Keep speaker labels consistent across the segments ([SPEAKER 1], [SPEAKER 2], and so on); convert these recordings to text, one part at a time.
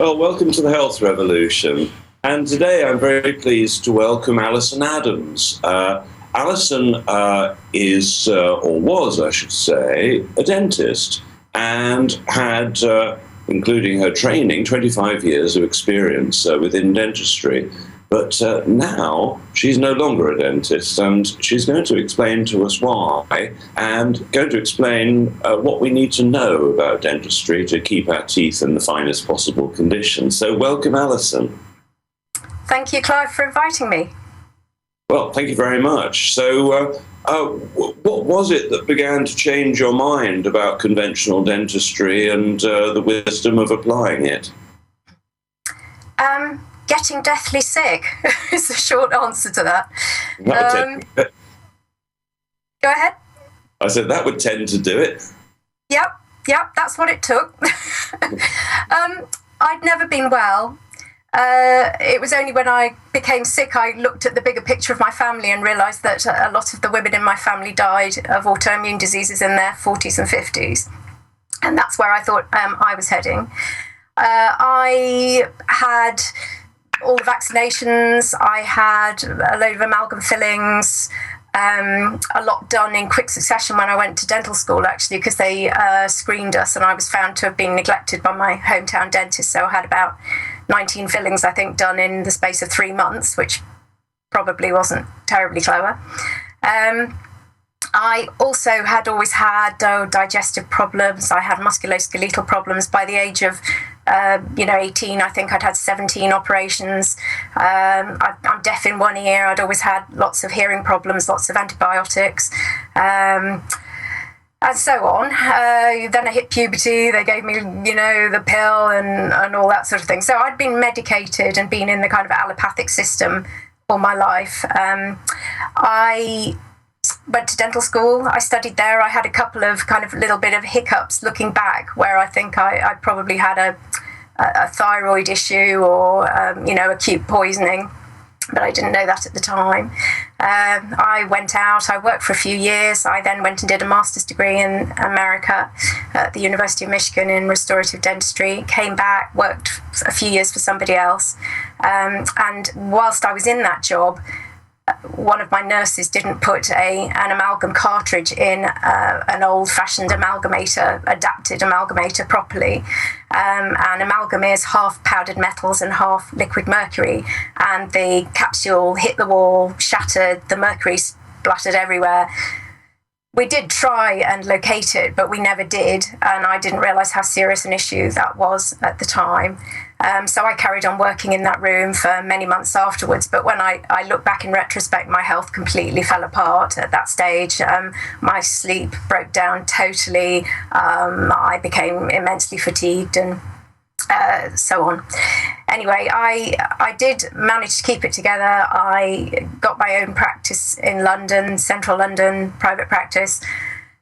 [SPEAKER 1] Well, welcome to the Health Revolution. And today I'm very pleased to welcome Alison Adams. Alison is, or was, I should say, a dentist and had, including her training, 25 years of experience within dentistry. But now she's no longer a dentist, and she's going to explain to us why, and going to explain what we need to know about dentistry to keep our teeth in the finest possible condition. So welcome, Alison.
[SPEAKER 2] Thank you, Clive, for inviting me.
[SPEAKER 1] Well, thank you very much. So what was it that began to change your mind about conventional dentistry and the wisdom of applying it?
[SPEAKER 2] Getting deathly sick is the short answer to that. Go ahead.
[SPEAKER 1] I said that would tend to do it.
[SPEAKER 2] Yep, that's what it took. I'd never been well. It was only when I became sick I looked at the bigger picture of my family and realised that a lot of the women in my family died of autoimmune diseases in their 40s and 50s. And that's where I thought I was heading. I had all the vaccinations, I had a load of amalgam fillings, a lot done in quick succession when I went to dental school, actually, because they screened us and I was found to have been neglected by my hometown dentist. So I had about 19 fillings, I think, done in the space of 3 months, which probably wasn't terribly clever. I also had always had digestive problems. I had musculoskeletal problems. By the age of 18, I think I'd had 17 operations. I'm deaf in one ear. I'd always had lots of hearing problems, lots of antibiotics, and so on. Then I hit puberty. They gave me, the pill and all that sort of thing. So I'd been medicated and been in the kind of allopathic system all my life. I went to dental school. I studied there. I had a couple of kind of little bit of hiccups looking back where I think I probably had a thyroid issue or, acute poisoning, but I didn't know that at the time. I went out, I worked for a few years. I then went and did a master's degree in America at the University of Michigan in restorative dentistry, came back, worked a few years for somebody else. And whilst I was in that job, one of my nurses didn't put an amalgam cartridge in an old-fashioned amalgamator, adapted amalgamator properly. And amalgam is half powdered metals and half liquid mercury. And the capsule hit the wall, shattered, the mercury splattered everywhere. We did try and locate it, but we never did. And I didn't realise how serious an issue that was at the time. So I carried on working in that room for many months afterwards. But when I look back in retrospect, my health completely fell apart at that stage. My sleep broke down totally. I became immensely fatigued and so on. Anyway, I did manage to keep it together. I got my own practice in London, central London, private practice.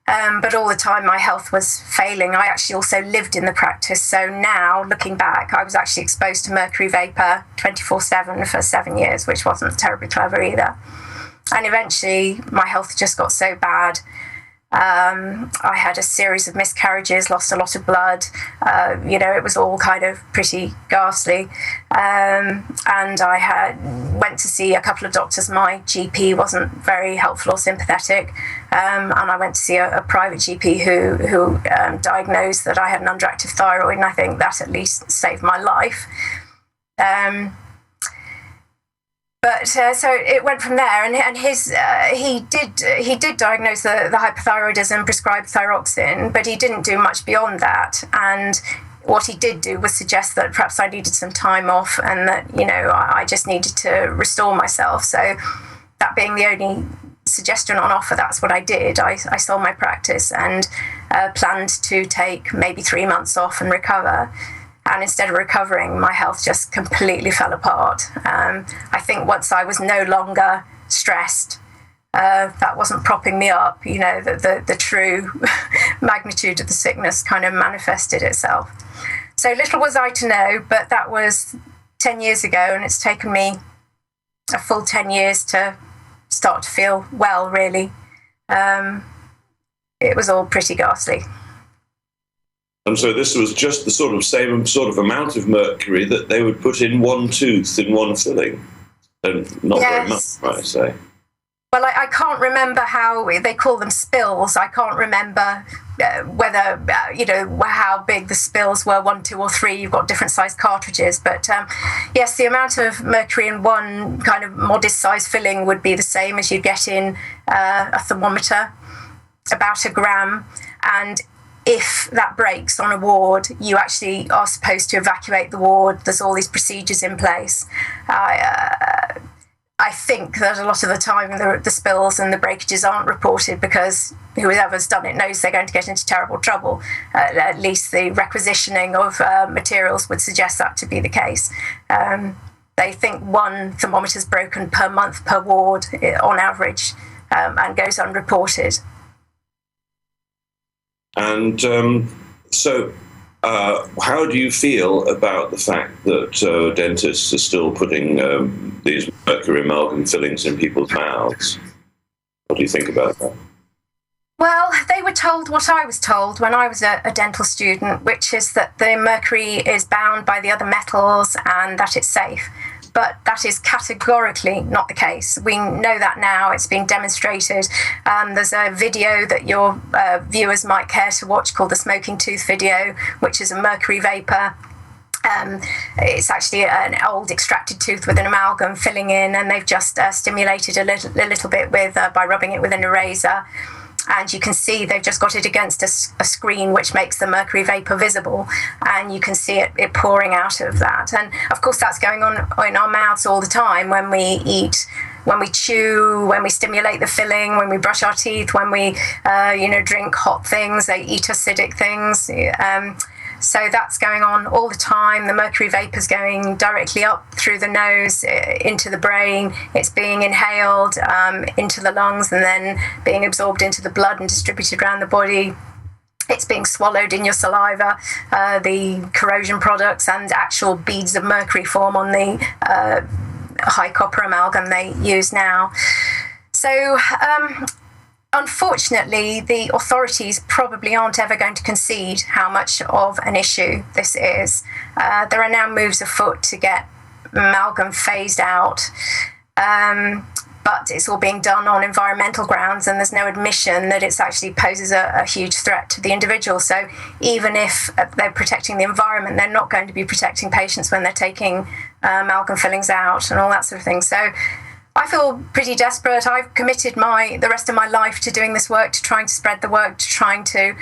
[SPEAKER 2] But all the time my health was failing. I actually also lived in the practice. So now, looking back, I was actually exposed to mercury vapour 24/7 for 7 years, which wasn't terribly clever either. And eventually my health just got so bad. I had a series of miscarriages, lost a lot of blood. It was all kind of pretty ghastly. And I went to see a couple of doctors. My GP wasn't very helpful or sympathetic. And I went to see a private GP who diagnosed that I had an underactive thyroid, and I think that at least saved my life. But so it went from there, and he did diagnose the hypothyroidism, prescribed thyroxine, but he didn't do much beyond that. And what he did do was suggest that perhaps I needed some time off, and that I just needed to restore myself. So that being the only suggestion on offer, that's what I did. I sold my practice and planned to take maybe 3 months off and recover. And instead of recovering, my health just completely fell apart. I think once I was no longer stressed, that wasn't propping me up. The true magnitude of the sickness kind of manifested itself. So little was I to know, but that was 10 years ago, and it's taken me a full 10 years to start to feel well, really. It was all pretty ghastly.
[SPEAKER 1] And so this was just the same sort of amount of mercury that they would put in one tooth in one filling. And not very much, might I say.
[SPEAKER 2] Well, I can't remember how they call them spills. I can't remember whether, how big the spills were, 1, 2, or 3. You've got different sized cartridges. But yes, the amount of mercury in one kind of modest size filling would be the same as you'd get in a thermometer, about 1 gram. And if that breaks on a ward, you actually are supposed to evacuate the ward. There's all these procedures in place. I think that a lot of the time the spills and the breakages aren't reported because whoever's done it knows they're going to get into terrible trouble. At least the requisitioning of materials would suggest that to be the case. They think 1 thermometer's broken per month per ward on average, and goes unreported. And
[SPEAKER 1] so how do you feel about the fact that dentists are still putting these mercury amalgam fillings in people's mouths? What do you think about that?
[SPEAKER 2] Well, they were told what I was told when I was a dental student, which is that the mercury is bound by the other metals and that it's safe. But that is categorically not the case. We know that now. It's been demonstrated. There's a video that your viewers might care to watch called the smoking tooth video, which is a mercury vapor. It's actually an old extracted tooth with an amalgam filling in, and they've just stimulated a little bit by rubbing it with an eraser. And you can see they've just got it against a screen which makes the mercury vapor visible, and you can see it pouring out of that. And of course that's going on in our mouths all the time when we eat, when we chew, when we stimulate the filling, when we brush our teeth, when we drink hot things, they eat acidic things. So that's going on all the time. The mercury vapor is going directly up through the nose into the brain. It's being inhaled into the lungs and then being absorbed into the blood and distributed around the body. It's being swallowed in your saliva. The corrosion products and actual beads of mercury form on the high copper amalgam they use now. So unfortunately, the authorities probably aren't ever going to concede how much of an issue this is. There are now moves afoot to get amalgam phased out, but it's all being done on environmental grounds, and there's no admission that it actually poses a huge threat to the individual. So even if they're protecting the environment, they're not going to be protecting patients when they're taking amalgam fillings out and all that sort of thing. So I feel pretty desperate. I've committed the rest of my life to doing this work, to trying to spread the work, to trying to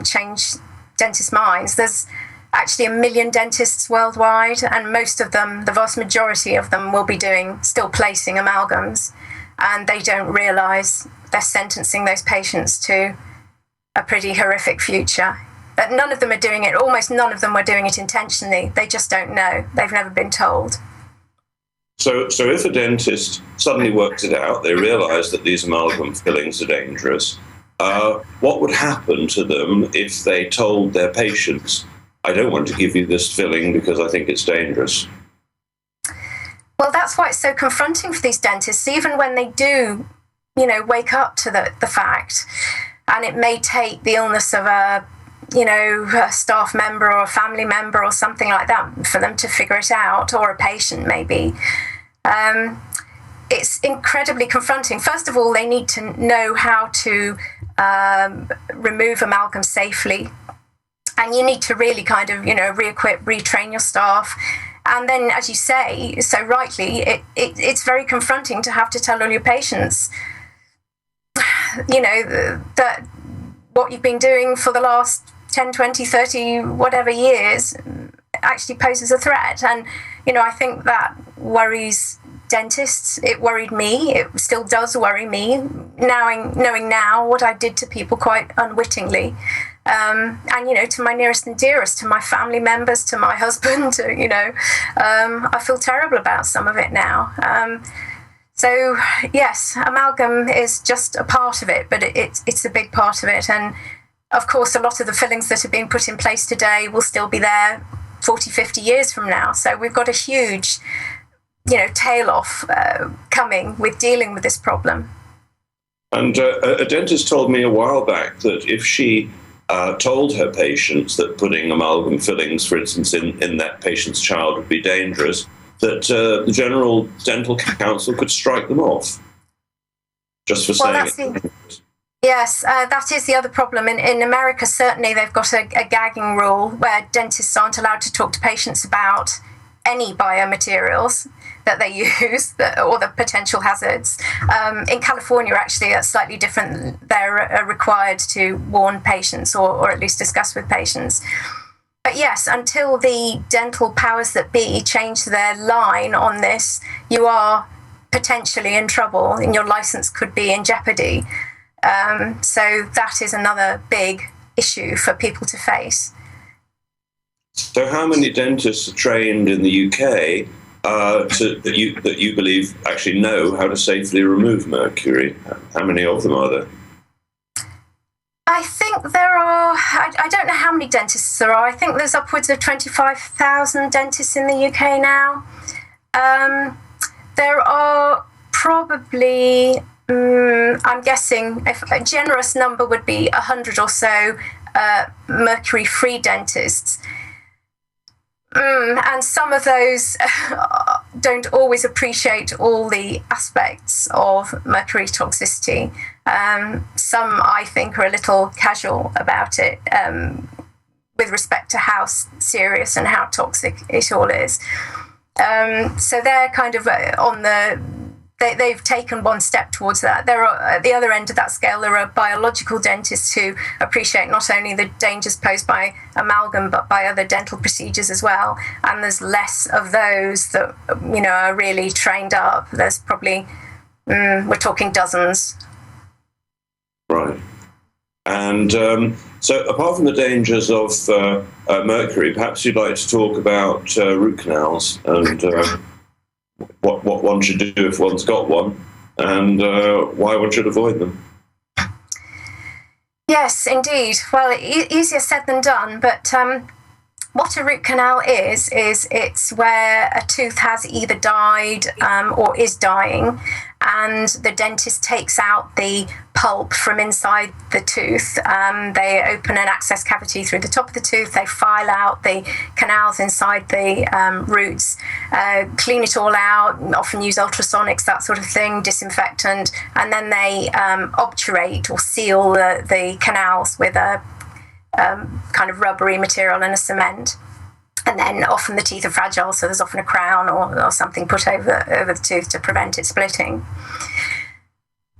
[SPEAKER 2] change dentists' minds. There's actually 1 million dentists worldwide, and most of them, the vast majority of them, will be still placing amalgams, and they don't realise they're sentencing those patients to a pretty horrific future. But none of them are doing it, almost none of them are doing it intentionally. They just don't know. They've never been told.
[SPEAKER 1] So if a dentist suddenly works it out, they realise that these amalgam fillings are dangerous, what would happen to them if they told their patients, I don't want to give you this filling because I think it's dangerous?
[SPEAKER 2] Well, that's why it's so confronting for these dentists, even when they do, wake up to the fact. And it may take the illness of a staff member or a family member or something like that for them to figure it out, or a patient maybe. It's incredibly confronting. First of all, they need to know how to remove amalgam safely. And you need to really kind of, re-equip, retrain your staff. And then, as you say so rightly, it's very confronting to have to tell all your patients, that what you've been doing for the last 10, 20, 30, whatever years actually poses a threat. And, I think that worries dentists. It worried me. It still does worry me, knowing now what I did to people quite unwittingly. And, to my nearest and dearest, to my family members, to my husband, I feel terrible about some of it now. So, yes, amalgam is just a part of it, but it's a big part of it. And, of course, a lot of the fillings that have been put in place today will still be there 40, 50 years from now. So we've got a huge, tail off coming with dealing with this problem.
[SPEAKER 1] And a dentist told me a while back that if she told her patients that putting amalgam fillings, for instance, in that patient's child would be dangerous, that the General Dental Council could strike them off just for saying it.
[SPEAKER 2] Yes, that is the other problem. In America, certainly, they've got a gagging rule where dentists aren't allowed to talk to patients about any biomaterials that they use or the potential hazards. In California, actually, that's slightly different. They're required to warn patients or at least discuss with patients. But yes, until the dental powers that be change their line on this, you are potentially in trouble and your license could be in jeopardy. So that is another big issue for people to face.
[SPEAKER 1] So how many dentists are trained in the UK that you believe actually know how to safely remove mercury? How many of them are there?
[SPEAKER 2] I think there are, I don't know how many dentists there are. I think there's upwards of 25,000 dentists in the UK now. There are probably, I'm guessing, if a generous number would be 100 or so mercury-free dentists. And some of those don't always appreciate all the aspects of mercury toxicity. Some, I think, are a little casual about it with respect to how serious and how toxic it all is. So they're kind of on the... They've taken one step towards that. There are, at the other end of that scale, there are biological dentists who appreciate not only the dangers posed by amalgam, but by other dental procedures as well. And there's less of those that, are really trained up. There's probably, we're talking dozens.
[SPEAKER 1] Right. And so apart from the dangers of mercury, perhaps you'd like to talk about root canals and... what one should do if one's got one, and why one should avoid them.
[SPEAKER 2] Yes, indeed. Well, easier said than done, but what a root canal is it's where a tooth has either died or is dying, and the dentist takes out the pulp from inside the tooth. They open an access cavity through the top of the tooth, they file out the canals inside the roots, clean it all out, often use ultrasonics, that sort of thing, disinfectant, and then they obturate or seal the canals with a kind of rubbery material and a cement. And then often the teeth are fragile, so there's often a crown or something put over the tooth to prevent it splitting.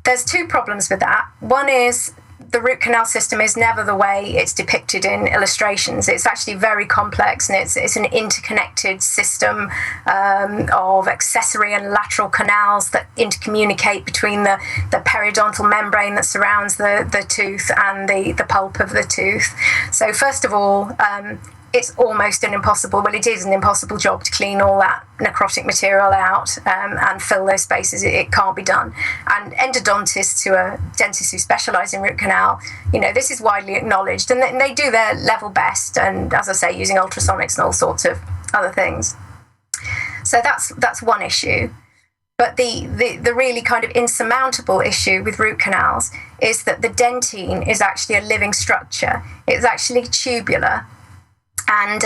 [SPEAKER 2] There's two problems with that. One is the root canal system is never the way it's depicted in illustrations. It's actually very complex, and it's an interconnected system of accessory and lateral canals that intercommunicate between the periodontal membrane that surrounds the tooth and the pulp of the tooth. So first of all, it's almost an impossible, well, it is an impossible job to clean all that necrotic material out and fill those spaces. It can't be done. And endodontists, who are dentists who specialise in root canal, this is widely acknowledged, and they do their level best, and as I say, using ultrasonics and all sorts of other things. So that's one issue. But the really kind of insurmountable issue with root canals is that the dentine is actually a living structure. It's actually tubular. And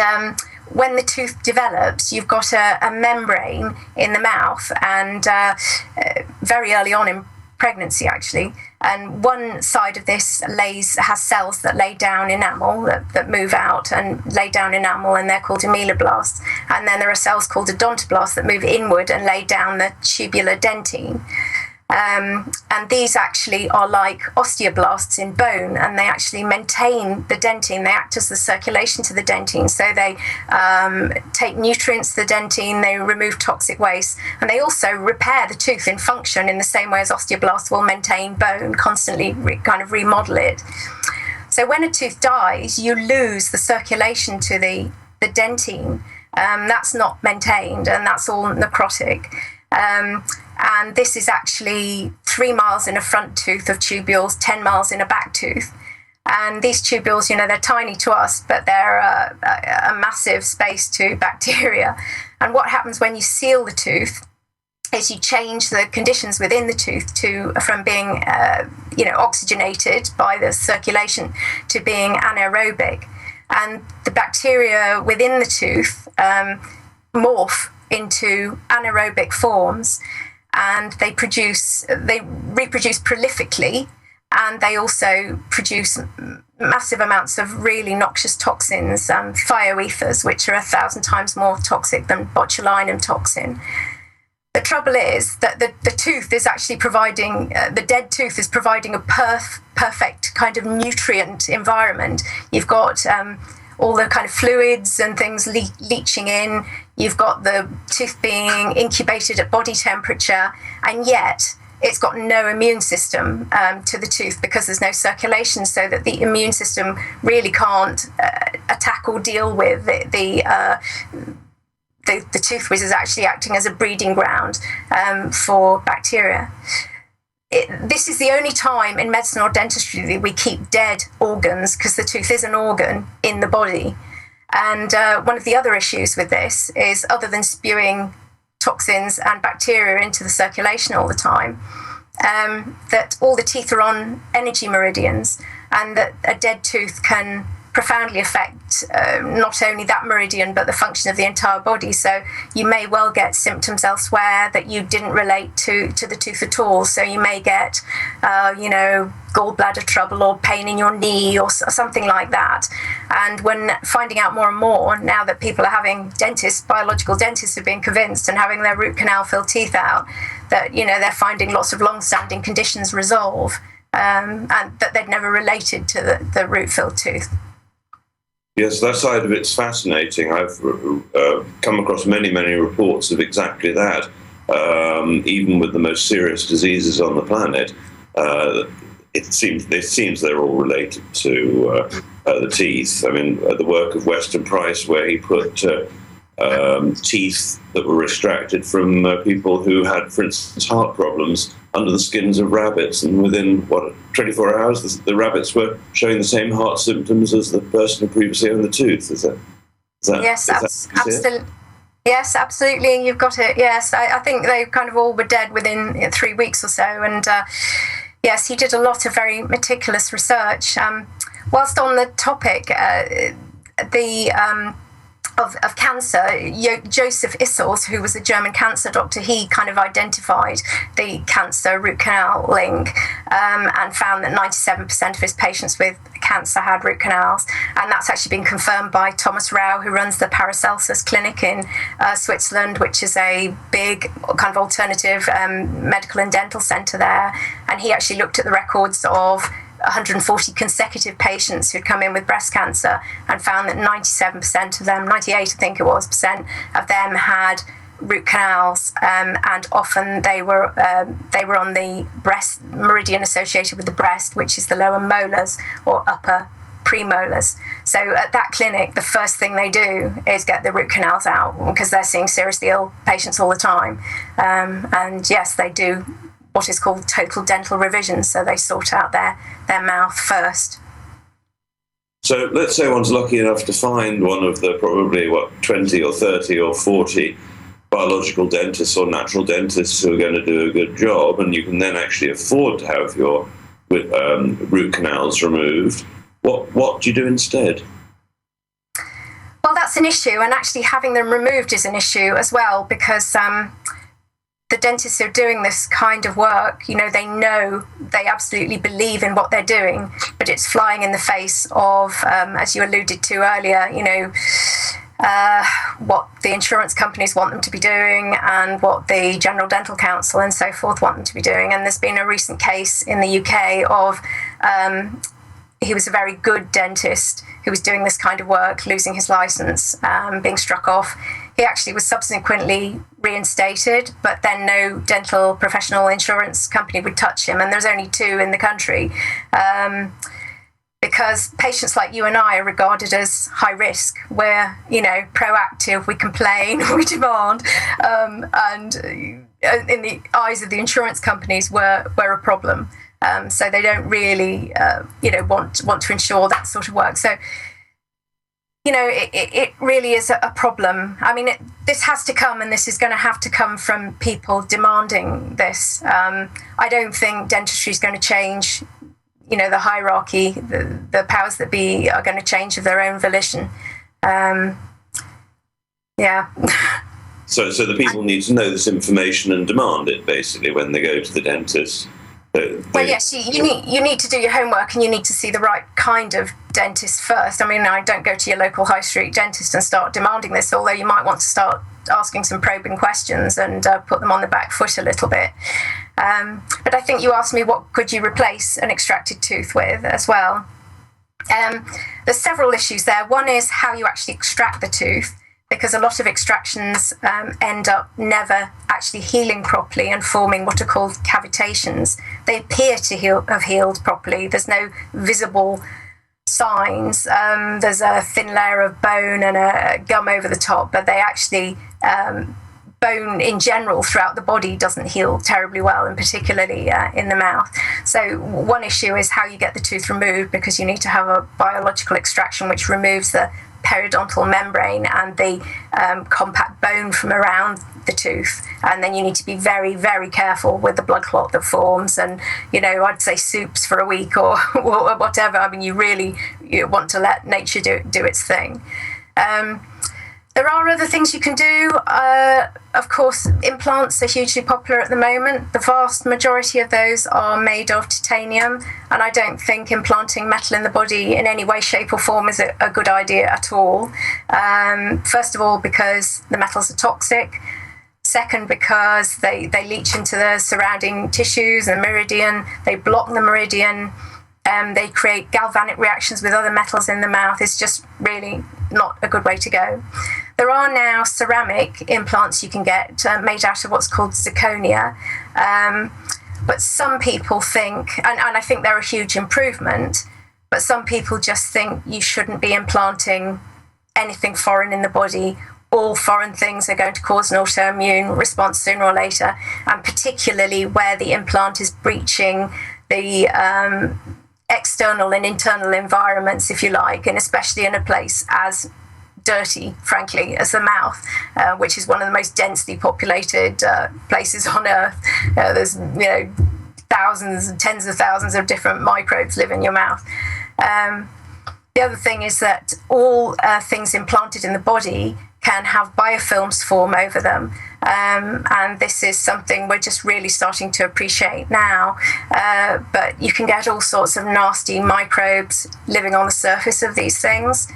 [SPEAKER 2] when the tooth develops, you've got a membrane in the mouth, and very early on in pregnancy, actually, And one side of this has cells that lay down enamel, that move out and lay down enamel, and they're called ameloblasts. And then there are cells called odontoblasts that move inward and lay down the tubular dentine. And these actually are like osteoblasts in bone, and they actually maintain the dentine. They act as the circulation to the dentine. So they take nutrients to the dentine, they remove toxic waste, and they also repair the tooth in function in the same way as osteoblasts will maintain bone, constantly kind of remodel it. So when a tooth dies, you lose the circulation to the dentine. That's not maintained, and that's all necrotic. And this is actually 3 miles in a front tooth of tubules, 10 miles in a back tooth. And these tubules, they're tiny to us, but they're a massive space to bacteria. And what happens when you seal the tooth is you change the conditions within the tooth from being, oxygenated by the circulation to being anaerobic. And the bacteria within the tooth morph into anaerobic forms, and they reproduce prolifically, and they also produce massive amounts of really noxious toxins, thioethers, which are 1,000 times more toxic than botulinum toxin. The trouble is that the tooth is actually providing, the dead tooth is providing a perfect kind of nutrient environment. You've got all the kind of fluids and things leaching in. You've got the tooth being incubated at body temperature, and yet it's got no immune system to the tooth because there's no circulation, so that the immune system really can't attack or deal with the tooth, which is actually acting as a breeding ground for bacteria. This is the only time in medicine or dentistry that we keep dead organs, because the tooth is an organ in the body. And one of the other issues with this is, other than spewing toxins and bacteria into the circulation all the time, that all the teeth are on energy meridians, and that a dead tooth can profoundly affect not only that meridian but the function of the entire body. So you may well get symptoms elsewhere that you didn't relate to the tooth at all. So you may get gallbladder trouble or pain in your knee or something like that. And when finding out more and more now that people are having biological dentists are being convinced and having their root canal filled teeth out, that they're finding lots of long-standing conditions resolve, and that they'd never related to the root filled tooth.
[SPEAKER 1] Yes, that side of it's fascinating. I've come across many, many reports of exactly that. Even with the most serious diseases on the planet, it seems they're all related to the teeth. I mean, the work of Weston Price, where he put teeth that were extracted from people who had, for instance, heart problems under the skins of rabbits, and within 24 hours the rabbits were showing the same heart symptoms as the person who previously owned the tooth. Is that
[SPEAKER 2] yes, absolutely. Yes, absolutely. You've got it. Yes, I think they kind of all were dead within 3 weeks or so. And yes, he did a lot of very meticulous research. Whilst on the topic, of cancer, Joseph Issels, who was a German cancer doctor, he kind of identified the cancer root canal link, and found that 97% of his patients with cancer had root canals. And that's actually been confirmed by Thomas Rau, who runs the Paracelsus Clinic in Switzerland, which is a big kind of alternative medical and dental centre there. And he actually looked at the records of 140 consecutive patients who'd come in with breast cancer, and found that 97% of them, 98 I think it was, percent of them had root canals, and often they were on the breast meridian associated with the breast, which is the lower molars or upper premolars. So at that clinic, the first thing they do is get the root canals out, because they're seeing seriously ill patients all the time. And yes, they do what is called total dental revision, so they sort out their mouth first.
[SPEAKER 1] So let's say one's lucky enough to find one of the probably 20 or 30 or 40 biological dentists or natural dentists who are going to do a good job, and you can then actually afford to have your root canals removed. What do you do instead?
[SPEAKER 2] Well, that's an issue, and actually having them removed is an issue as well, because the dentists who are doing this kind of work, they absolutely believe in what they're doing, but it's flying in the face of, as you alluded to earlier, what the insurance companies want them to be doing and what the General Dental Council and so forth want them to be doing. And there's been a recent case in the UK of he was a very good dentist who was doing this kind of work, losing his license, being struck off. He actually was subsequently reinstated, but then no dental professional insurance company would touch him. And there's only 2 in the country. Because patients like you and I are regarded as high risk. We're, proactive, we complain, we demand, and in the eyes of the insurance companies, we're a problem. So they don't really, want to insure that sort of work. So, it really is a problem. I mean, this has to come, and this is going to have to come from people demanding this. I don't think dentistry is going to change. The hierarchy, the powers that be are going to change of their own volition. Yeah.
[SPEAKER 1] So the people need to know this information and demand it, basically, when they go to the dentist.
[SPEAKER 2] Well, yes, you need to do your homework, and you need to see the right kind of dentist first. I mean, I don't go to your local high street dentist and start demanding this, although you might want to start asking some probing questions and put them on the back foot a little bit. But I think you asked me what could you replace an extracted tooth with as well. There's several issues there. One is how you actually extract the tooth, because a lot of extractions end up never actually healing properly and forming what are called cavitations. They appear to have healed properly. There's no visible signs. There's a thin layer of bone and a gum over the top, but they actually bone in general throughout the body doesn't heal terribly well, and particularly in the mouth. So one issue is how you get the tooth removed, because you need to have a biological extraction which removes the periodontal membrane and the compact bone from around the tooth. And then you need to be very, very careful with the blood clot that forms, and I'd say soups for a week or whatever. I mean, you want to let nature do its thing. There are other things you can do. Of course, implants are hugely popular at the moment. The vast majority of those are made of titanium, and I don't think implanting metal in the body in any way, shape or form is a good idea at all. First of all, because the metals are toxic. Second, because they leach into the surrounding tissues and meridian. They block the meridian. They create galvanic reactions with other metals in the mouth. It's just really not a good way to go. There are now ceramic implants you can get made out of what's called zirconia. But some people think, and I think they're a huge improvement, but some people just think you shouldn't be implanting anything foreign in the body. All foreign things are going to cause an autoimmune response sooner or later, and particularly where the implant is breaching the external and internal environments, if you like, and especially in a place as dirty, frankly, as the mouth, which is one of the most densely populated places on Earth. There's thousands and tens of thousands of different microbes live in your mouth. The other thing is that all things implanted in the body can have biofilms form over them. And this is something we're just really starting to appreciate now. But you can get all sorts of nasty microbes living on the surface of these things.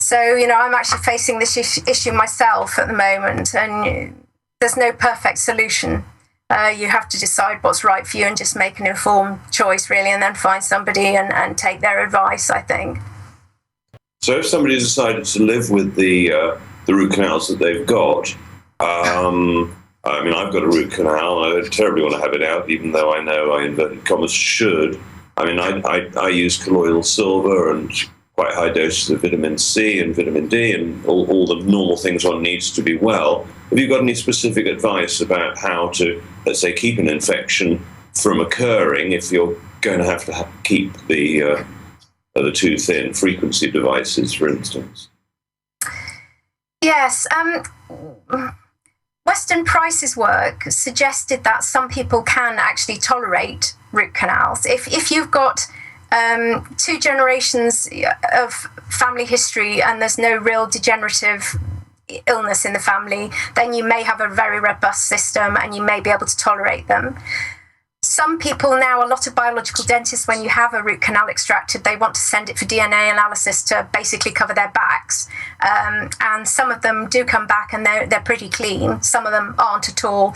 [SPEAKER 2] So, I'm actually facing this issue myself at the moment, and there's no perfect solution. You have to decide what's right for you and just make an informed choice, really, and then find somebody and take their advice, I think.
[SPEAKER 1] So if somebody decided to live with the root canals that they've got, I mean, I've got a root canal. I terribly want to have it out, even though I know I, inverted commas, should. I mean, I use colloidal silver and quite high doses of vitamin C and vitamin D and all the normal things one needs to be well. Have you got any specific advice about how to, let's say, keep an infection from occurring if you're going to have keep the tooth in, frequency devices, for instance?
[SPEAKER 2] Yes. Weston Price's work suggested that some people can actually tolerate root canals. If you've got 2 generations of family history and there's no real degenerative illness in the family, then you may have a very robust system and you may be able to tolerate them. Some people now, a lot of biological dentists, when you have a root canal extracted, they want to send it for DNA analysis to basically cover their backs. And some of them do come back and they're pretty clean. Some of them aren't at all.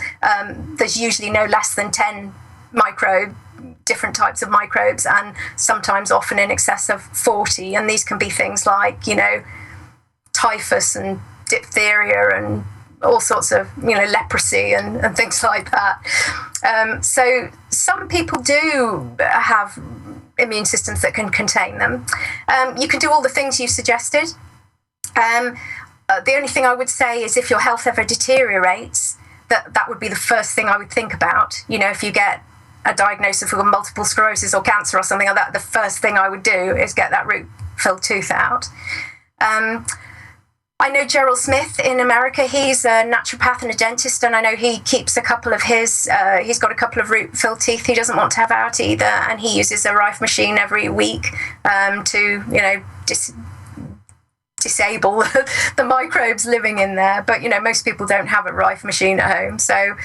[SPEAKER 2] There's usually no less than 10 different types of microbes, and sometimes often in excess of 40. And these can be things like, typhus and diphtheria and all sorts of, leprosy and things like that. So some people do have immune systems that can contain them. You can do all the things you suggested. The only thing I would say is if your health ever deteriorates, that would be the first thing I would think about. If you get a diagnosis of multiple sclerosis or cancer or something like that, the first thing I would do is get that root-filled tooth out. I know Gerald Smith in America. He's a naturopath and a dentist, and I know he keeps a couple of his, he's got a couple of root-filled teeth he doesn't want to have out either, and he uses a Rife machine every week to, disable the microbes living in there. But, most people don't have a Rife machine at home. So,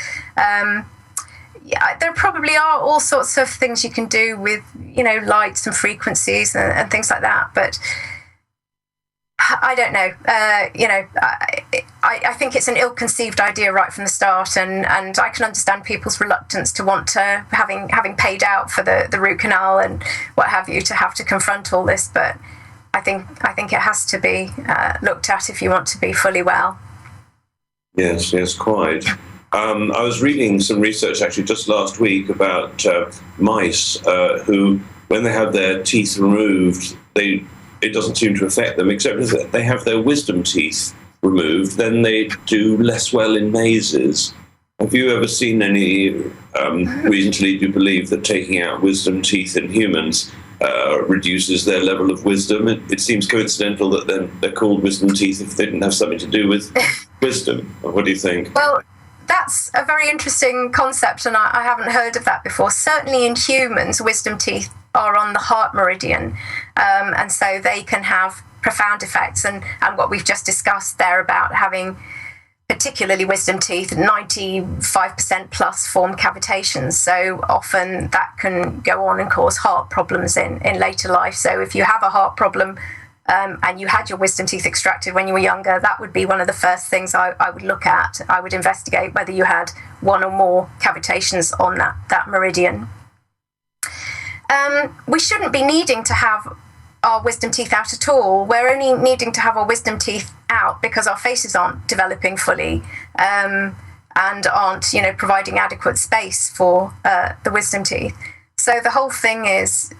[SPEAKER 2] there probably are all sorts of things you can do with, lights and frequencies and things like that. But I don't know. I think it's an ill-conceived idea right from the start, and I can understand people's reluctance to want to, having paid out for the root canal and what have you, to have to confront all this. But I think it has to be looked at if you want to be fully well.
[SPEAKER 1] Yes, quite. I was reading some research actually just last week about mice who, when they have their teeth removed, it doesn't seem to affect them, except that they have their wisdom teeth removed, then they do less well in mazes. Have you ever seen any reason to lead you to believe that taking out wisdom teeth in humans reduces their level of wisdom? It seems coincidental that then they're called wisdom teeth if they didn't have something to do with wisdom. What do you think?
[SPEAKER 2] Well, that's a very interesting concept, and I haven't heard of that before. Certainly in humans, wisdom teeth are on the heart meridian, and so they can have profound effects. And what we've just discussed there about having particularly wisdom teeth, 95% plus form cavitations. So often that can go on and cause heart problems in later life. So if you have a heart problem and you had your wisdom teeth extracted when you were younger, that would be one of the first things I would look at. I would investigate whether you had one or more cavitations on that meridian. We shouldn't be needing to have our wisdom teeth out at all. We're only needing to have our wisdom teeth out because our faces aren't developing fully and aren't, providing adequate space for the wisdom teeth. So the whole thing is,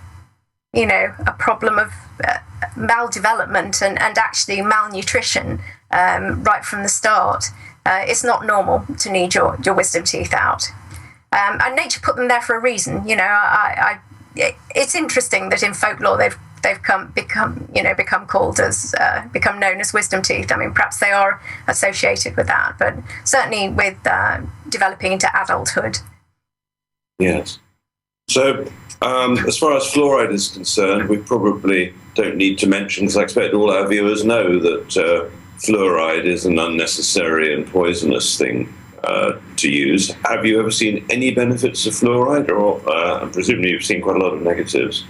[SPEAKER 2] a problem of maldevelopment and actually malnutrition right from the start. It's not normal to need your wisdom teeth out. And nature put them there for a reason. It's interesting that in folklore they've become known as wisdom teeth. I mean, perhaps they are associated with that, but certainly with developing into adulthood.
[SPEAKER 1] Yes. So, as far as fluoride is concerned, we probably don't need to mention, because I expect all our viewers know that fluoride is an unnecessary and poisonous thing to use. Have you ever seen any benefits of fluoride, or presumably you've seen quite a lot of negatives?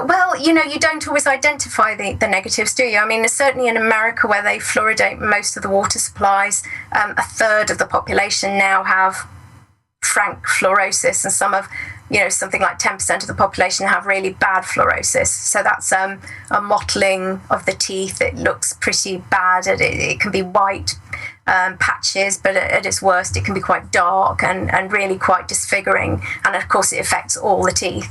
[SPEAKER 2] Well, you don't always identify the negatives, do you? I mean, certainly in America, where they fluoridate most of the water supplies, a third of the population now have frank fluorosis, and something like 10% of the population have really bad fluorosis. So that's a mottling of the teeth. It looks pretty bad. It can be white patches, but at its worst, it can be quite dark and really quite disfiguring. And of course, it affects all the teeth.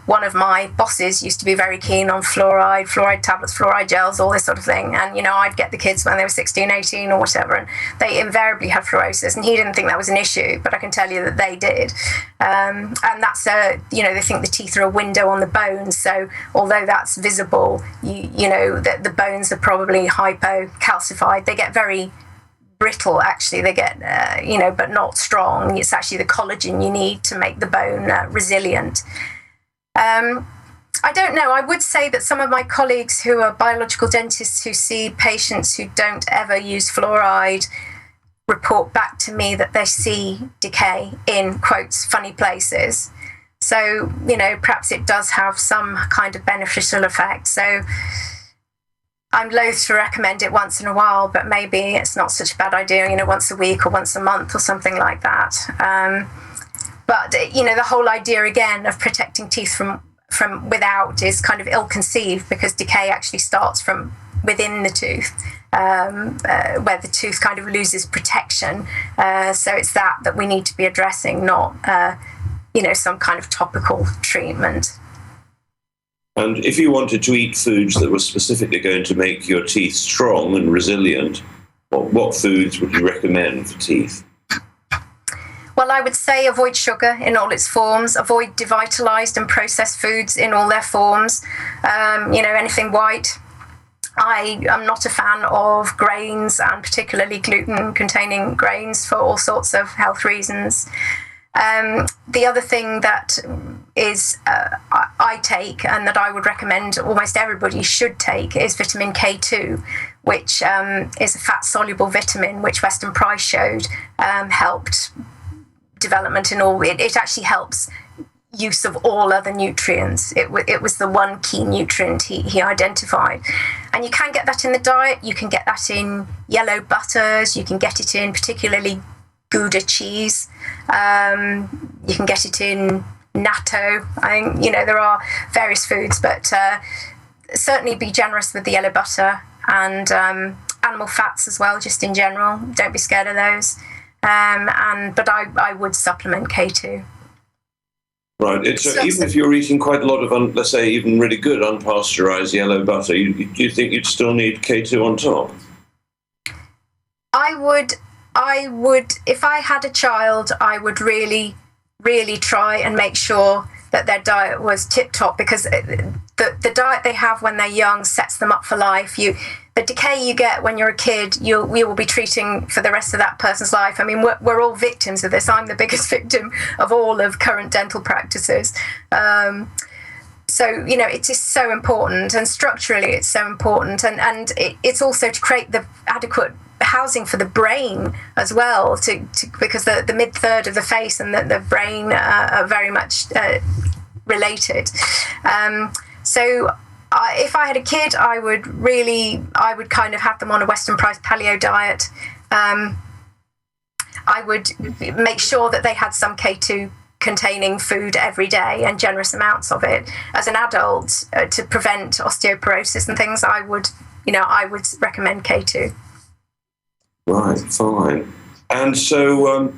[SPEAKER 2] One of my bosses used to be very keen on fluoride tablets, fluoride gels, all this sort of thing. And, I'd get the kids when they were 16, 18 or whatever, and they invariably had fluorosis. And he didn't think that was an issue, but I can tell you that they did. And that's, they think the teeth are a window on the bones. So although that's visible, that the bones are probably hypocalcified. They get very brittle, actually. They get, but not strong. It's actually the collagen you need to make the bone resilient. I don't know. I would say that some of my colleagues who are biological dentists who see patients who don't ever use fluoride report back to me that they see decay in, quotes, funny places. So, perhaps it does have some kind of beneficial effect. So I'm loath to recommend it once in a while, but maybe it's not such a bad idea, once a week or once a month or something like that. But, the whole idea, again, of protecting teeth from without is kind of ill-conceived, because decay actually starts from within the tooth, where the tooth kind of loses protection. So it's that we need to be addressing, not, some kind of topical treatment.
[SPEAKER 1] And if you wanted to eat foods that were specifically going to make your teeth strong and resilient, what foods would you recommend for teeth?
[SPEAKER 2] Well, I would say avoid sugar in all its forms, avoid devitalized and processed foods in all their forms, anything white. I am not a fan of grains, and particularly gluten-containing grains, for all sorts of health reasons. The other thing that is I take, and that I would recommend almost everybody should take, is vitamin K2, which is a fat-soluble vitamin, which Weston Price showed helped development in all. It actually helps use of all other nutrients. It was the one key nutrient he identified. And you can get that in the diet. You can get that in yellow butters. You can get it in particularly Gouda cheese. You can get it in natto. There are various foods, but certainly be generous with the yellow butter, and animal fats as well, just in general. Don't be scared of those. But I would supplement K2.
[SPEAKER 1] Right. So even if you're eating quite a lot of, let's say, even really good unpasteurized yellow butter, do you think you'd still need K2 on top?
[SPEAKER 2] I would, if I had a child, I would really, really try and make sure that their diet was tip-top, because the diet they have when they're young sets them up for life. The decay you get when you're a kid, you will be treating for the rest of that person's life. I mean, we're all victims of this. I'm the biggest victim of all of current dental practices. So, it is so important, and structurally it's so important. And it's also to create the adequate housing for the brain as well, because the mid-third of the face and the brain are very much related. If I had a kid, I would kind of have them on a Weston Price paleo diet. I would make sure that they had some K2 containing food every day, and generous amounts of it. As an adult, to prevent osteoporosis and things, I would recommend K2.
[SPEAKER 1] Right, fine. And so,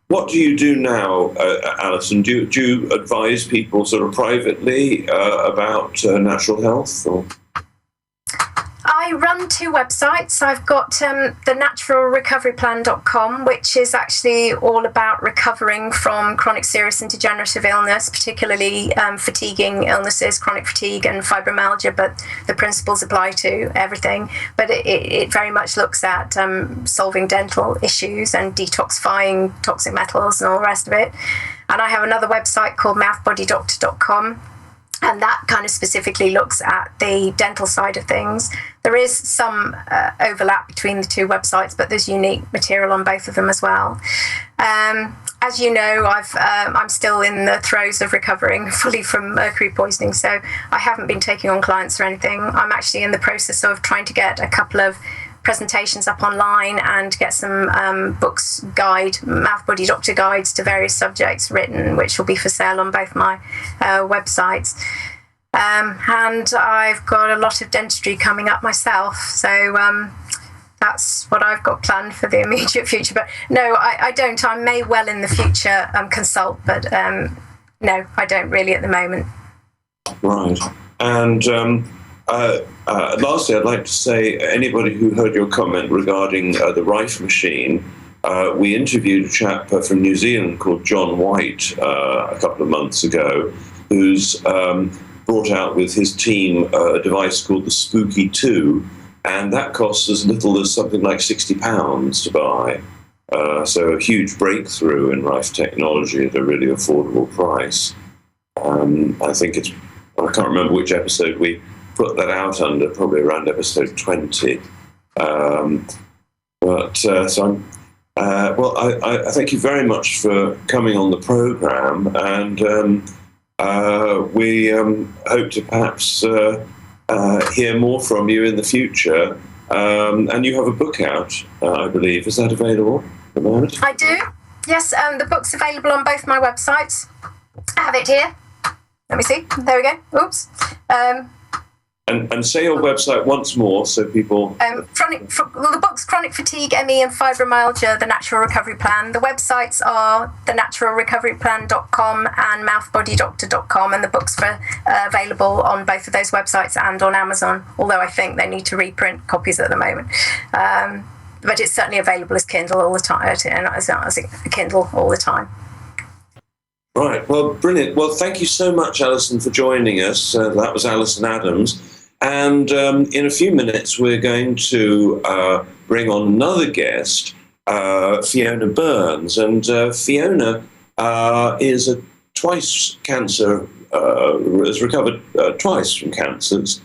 [SPEAKER 1] what do you do now, Alison? Do you advise people sort of privately about natural health? Or?
[SPEAKER 2] I run two websites. I've got the naturalrecoveryplan.com, which is actually all about recovering from chronic serious and degenerative illness, particularly fatiguing illnesses, chronic fatigue and fibromyalgia, but the principles apply to everything. But it very much looks at solving dental issues and detoxifying toxic metals and all the rest of it. And I have another website called mouthbodydoctor.com. And that kind of specifically looks at the dental side of things. There is some overlap between the two websites, but there's unique material on both of them as well. As you know, I'm still in the throes of recovering fully from mercury poisoning, so I haven't been taking on clients or anything. I'm actually in the process of trying to get a couple of presentations up online and get some mouth body doctor guides to various subjects written, which will be for sale on both my websites. And I've got a lot of dentistry coming up myself, so that's what I've got planned for the immediate future. But no, I don't. I may well in the future consult, but no, I don't really at the moment. Right.
[SPEAKER 1] And lastly, I'd like to say, anybody who heard your comment regarding the Rife machine, we interviewed a chap from New Zealand called John White a couple of months ago, who's brought out with his team a device called the Spooky 2, and that costs as little as something like £60 to buy. So a huge breakthrough in Rife technology at a really affordable price. I think it's I can't remember which episode we put that out under, probably around episode 20. I thank you very much for coming on the programme, and we hope to perhaps hear more from you in the future. And you have a book out, I believe. Is that available at the moment?
[SPEAKER 2] I do, yes. The book's available on both my websites. I have it here. Let me see. There we go. Oops.
[SPEAKER 1] And say your website once more so people...
[SPEAKER 2] the book's Chronic Fatigue, ME and Fibromyalgia, The Natural Recovery Plan. The websites are thenaturalrecoveryplan.com and mouthbodydoctor.com, and the book's available on both of those websites and on Amazon, although I think they need to reprint copies at the moment. But it's certainly available as Kindle all the time, as a Kindle all the time.
[SPEAKER 1] Right, well, brilliant. Well, thank you so much, Alison, for joining us. That was Alison Adams. And in a few minutes, we're going to bring on another guest, Fiona Burns. And Fiona is a twice cancer, has recovered twice from cancers.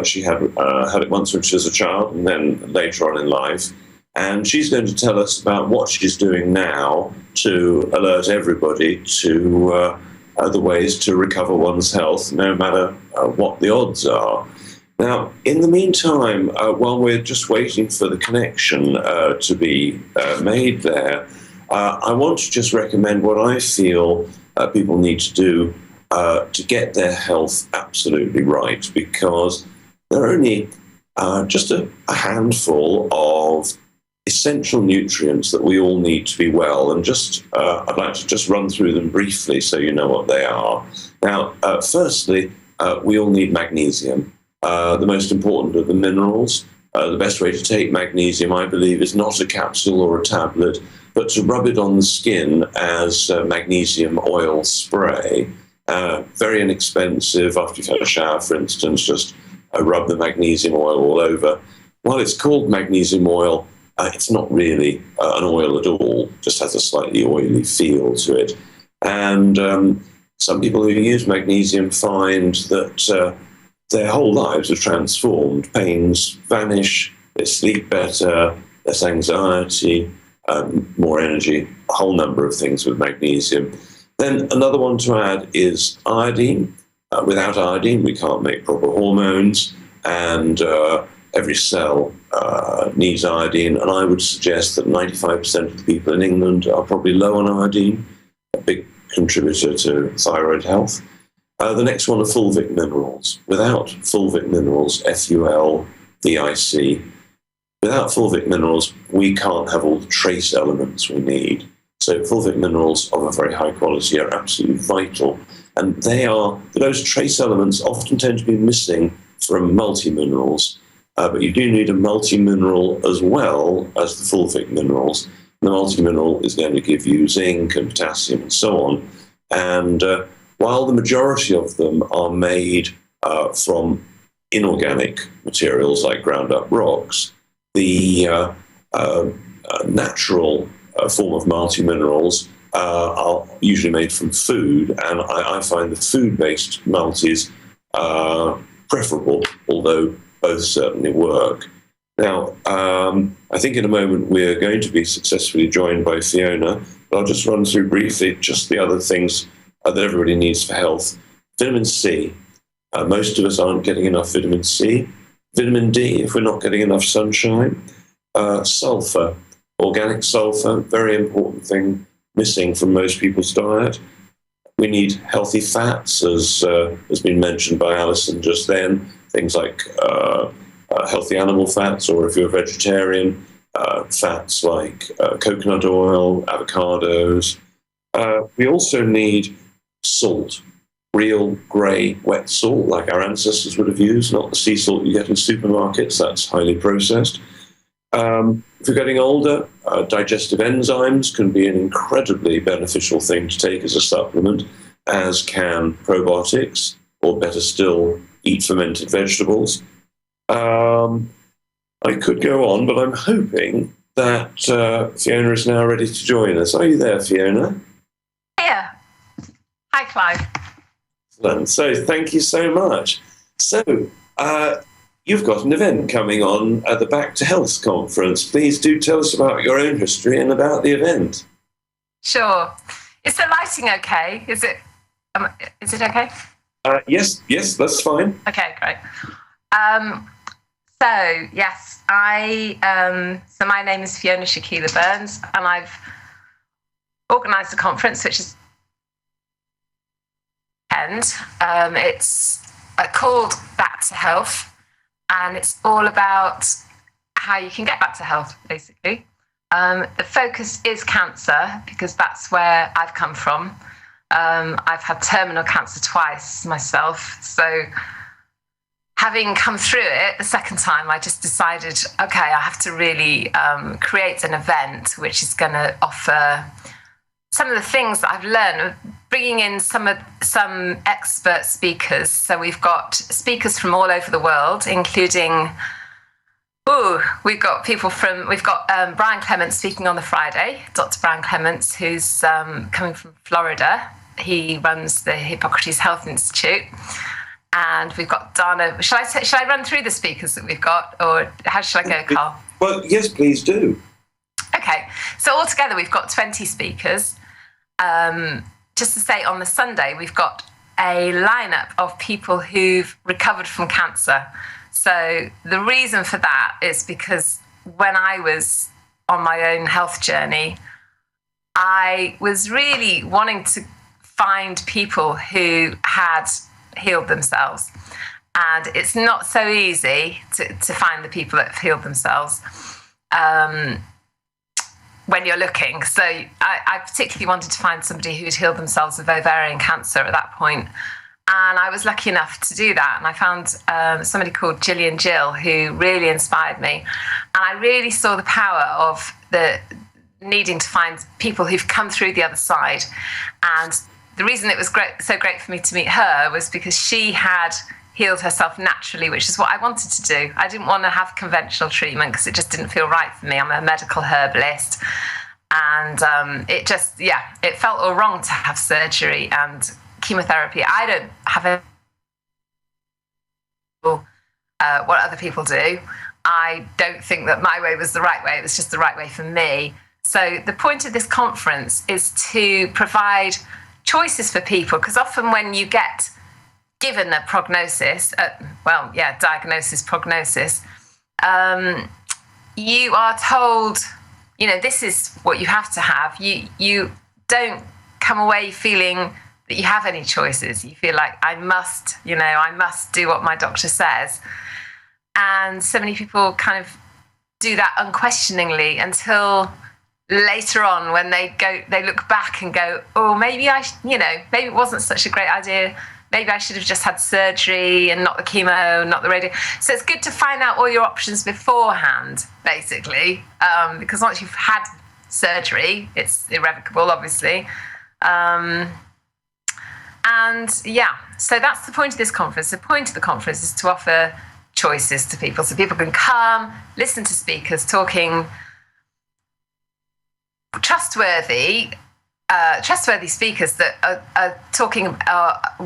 [SPEAKER 1] She had it once when she was a child and then later on in life. And she's going to tell us about what she's doing now to alert everybody to the ways to recover one's health, no matter what the odds are. Now, in the meantime, while we're just waiting for the connection to be made there, I want to just recommend what I feel people need to do to get their health absolutely right, because there are only just a handful of essential nutrients that we all need to be well, and just I'd like to just run through them briefly so you know what they are. Now, firstly, we all need magnesium, the most important of the minerals. The best way to take magnesium, I believe, is not a capsule or a tablet, but to rub it on the skin as magnesium oil spray. Very inexpensive. After you've had a shower, for instance, just rub the magnesium oil all over. While it's called magnesium oil, it's not really an oil at all, just has a slightly oily feel to it. And some people who use magnesium find that their whole lives are transformed. Pains vanish, they sleep better, less anxiety, more energy, a whole number of things with magnesium. Then another one to add is iodine. Without iodine, we can't make proper hormones, and every cell needs iodine, and I would suggest that 95% of the people in England are probably low on iodine, a big contributor to thyroid health. The next one are fulvic minerals. Without fulvic minerals, FULVIC, without fulvic minerals, we can't have all the trace elements we need. So fulvic minerals of a very high quality are absolutely vital, and those trace elements often tend to be missing from multi-minerals. But you do need a multi-mineral as well as the fulvic minerals. The multi-mineral is going to give you zinc and potassium and so on. And while the majority of them are made from inorganic materials like ground-up rocks, the natural form of multi-minerals are usually made from food, and I find the food-based multis preferable, although both certainly work. Now, I think in a moment we're going to be successfully joined by Fiona, but I'll just run through briefly just the other things that everybody needs for health. Vitamin C. Most of us aren't getting enough vitamin C. Vitamin D, if we're not getting enough sunshine. Sulfur, organic sulfur, very important thing missing from most people's diet. We need healthy fats, as has been mentioned by Alison just then. Things like healthy animal fats, or if you're a vegetarian, fats like coconut oil, avocados. We also need salt, real grey wet salt like our ancestors would have used, not the sea salt you get in supermarkets, that's highly processed. If you're getting older, digestive enzymes can be an incredibly beneficial thing to take as a supplement, as can probiotics, or better still, eat fermented vegetables. I could go on, but I'm hoping that Fiona is now ready to join us. Are you there, Fiona?
[SPEAKER 3] Here. Hi, Clive.
[SPEAKER 1] Excellent. So thank you so much. So you've got an event coming on at the Back to Health conference. Please do tell us about your own history and about the event.
[SPEAKER 3] Sure. Is the lighting okay? Is it okay?
[SPEAKER 1] Yes, that's fine.
[SPEAKER 3] Okay, great. So yes, so my name is Fiona Shaquila Burns, and I've organised a conference which is it's called Back to Health, and it's all about how you can get back to health, basically. The focus is cancer, because that's where I've come from. I've had terminal cancer twice myself, so having come through it the second time, I just decided, okay, I have to really create an event which is going to offer some of the things that I've learned, bringing in some expert speakers. So we've got speakers from all over the world, including, we've got Brian Clements speaking on the Friday, Dr. Brian Clements, who's coming from Florida. He runs the Hippocrates Health Institute. And we've got Dana. Shall I run through the speakers that we've got, or how should I go, Carl?
[SPEAKER 1] Well, yes, please do.
[SPEAKER 3] Okay, so altogether we've got 20 speakers. Just to say, on the Sunday, we've got a lineup of people who've recovered from cancer. So the reason for that is because when I was on my own health journey, I was really wanting to find people who had healed themselves. And it's not so easy to find the people that have healed themselves when you're looking. So I particularly wanted to find somebody who had healed themselves of ovarian cancer at that point. And I was lucky enough to do that. And I found somebody called Gillian Jill, who really inspired me. And I really saw the power of the needing to find people who've come through the other side. And the reason it was so great for me to meet her was because she had healed herself naturally, which is what I wanted to do. I didn't want to have conventional treatment because it just didn't feel right for me. I'm a medical herbalist, and it felt all wrong to have surgery and chemotherapy. I don't have what other people do. I don't think that my way was the right way. It was just the right way for me. So the point of this conference is to provide choices for people, because often when you get given a prognosis, prognosis, you are told, this is what you have to have. You don't come away feeling that you have any choices. You feel like I must do what my doctor says. And so many people kind of do that unquestioningly until later on, when they look back and go, oh, maybe maybe it wasn't such a great idea. Maybe I should have just had surgery and not the chemo, not the radio. So it's good to find out all your options beforehand, basically, because once you've had surgery, it's irrevocable, obviously. So that's the point of this conference. The point of the conference is to offer choices to people, so people can come, listen to speakers talking trustworthy speakers that are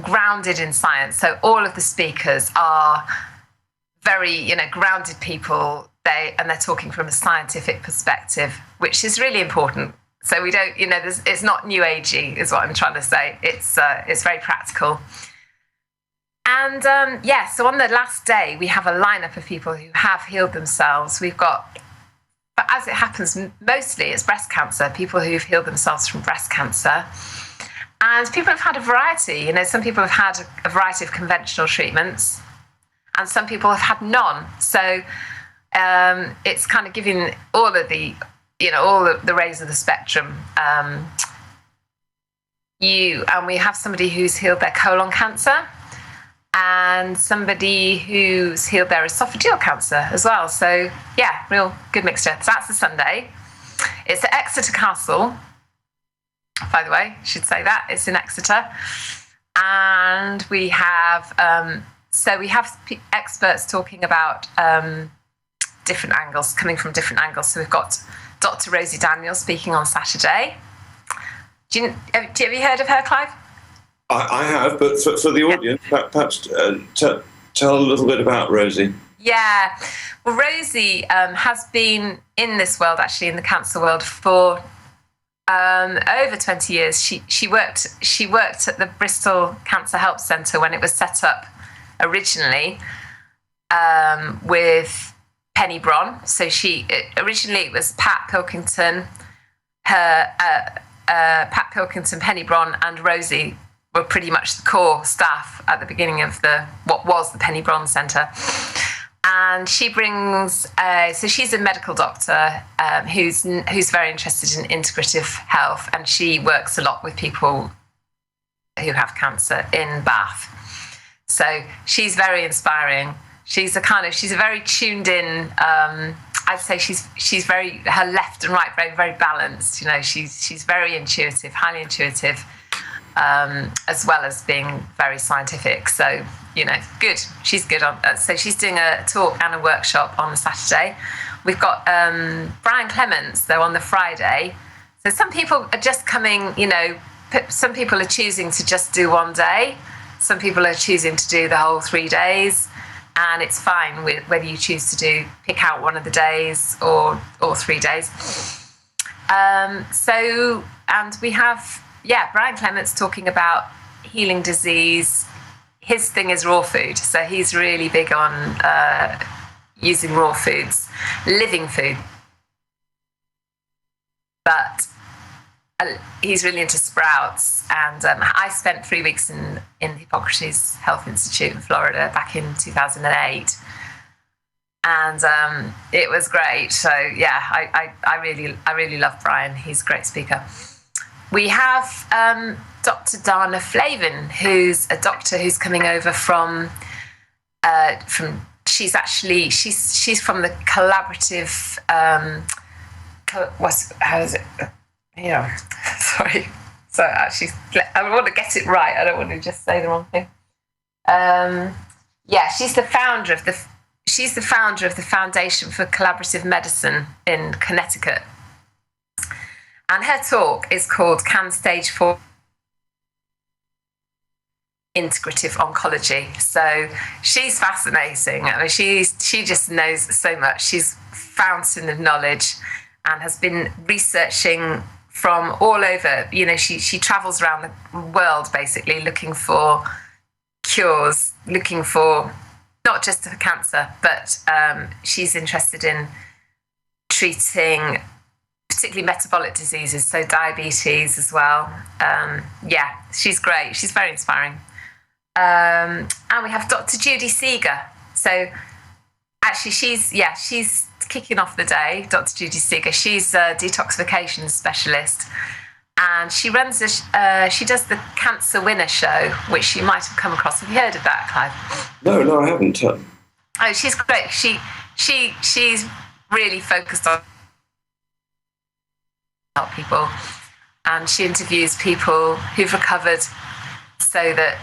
[SPEAKER 3] grounded in science. So all of the speakers are very, grounded people. They're talking from a scientific perspective, which is really important. So we don't, it's not new agey, is what I'm trying to say. It's very practical. And so on the last day, we have a lineup of people who have healed themselves. But as it happens, mostly it's breast cancer, people who've healed themselves from breast cancer. And people have had a variety. Some people have had a variety of conventional treatments, and some people have had none. So it's kind of giving all of the, all the rays of the spectrum. And we have somebody who's healed their colon cancer, and somebody who's healed their esophageal cancer as well. So, yeah, real good mixture. So that's the Sunday. It's at Exeter Castle, by the way, I should say that. It's in Exeter. And we have, experts talking about different angles, coming from different angles. So we've got Dr. Rosie Daniels speaking on Saturday. Have you heard of her, Clive?
[SPEAKER 1] I have, but for the audience, perhaps tell a little bit about Rosie.
[SPEAKER 3] Yeah, well, Rosie has been in this world, actually, in the cancer world, for over 20 years. She worked at the Bristol Cancer Help Centre when it was set up originally with Penny Bron. So originally it was Pat Pilkington, Penny Bron, and Rosie were pretty much the core staff at the beginning of what was the Penny Bron Centre. And she brings, so she's a medical doctor who's very interested in integrative health, and she works a lot with people who have cancer in Bath. So she's very inspiring. She's a very tuned in. I'd say she's very, her left and right very, very balanced. You know, she's very intuitive, highly intuitive, as well as being very scientific. So, you know, good. She's good on. So she's doing a talk and a workshop on the Saturday. We've got Brian Clements though on the Friday. So some people are just coming. You know, some people are choosing to just do one day. Some people are choosing to do the whole 3 days, and it's fine with whether you choose to pick out one of the days or 3 days. And we have Brian Clements talking about healing disease. His thing is raw food, so he's really big on using raw foods, living food. But he's really into sprouts, and I spent 3 weeks in Hippocrates Health Institute in Florida back in 2008, and it was great. So yeah, I really love Brian. He's a great speaker. We have Dr. Dana Flavin, who's a doctor who's coming over from she's from the collaborative how is it? Yeah, sorry. So actually, I want to get it right. I don't want to just say the wrong thing. She's the founder of the Foundation for Collaborative Medicine in Connecticut. And her talk is called Can Stage 4 Integrative Oncology. So she's fascinating. I mean, she just knows so much. She's a fountain of knowledge and has been researching from all over. You know, she travels around the world basically looking for cures, looking for not just for cancer, but she's interested in treating particularly metabolic diseases, so diabetes as well. She's great. She's very inspiring. And we have Dr. Judy Seeger. So actually, she's kicking off the day. Dr. Judy Seeger. She's a detoxification specialist, and she runs she does the Cancer Winner Show, which you might have come across. Have you heard of that, Clive?
[SPEAKER 1] No, I haven't.
[SPEAKER 3] Oh, she's great. She's really focused on help people, and she interviews people who've recovered so that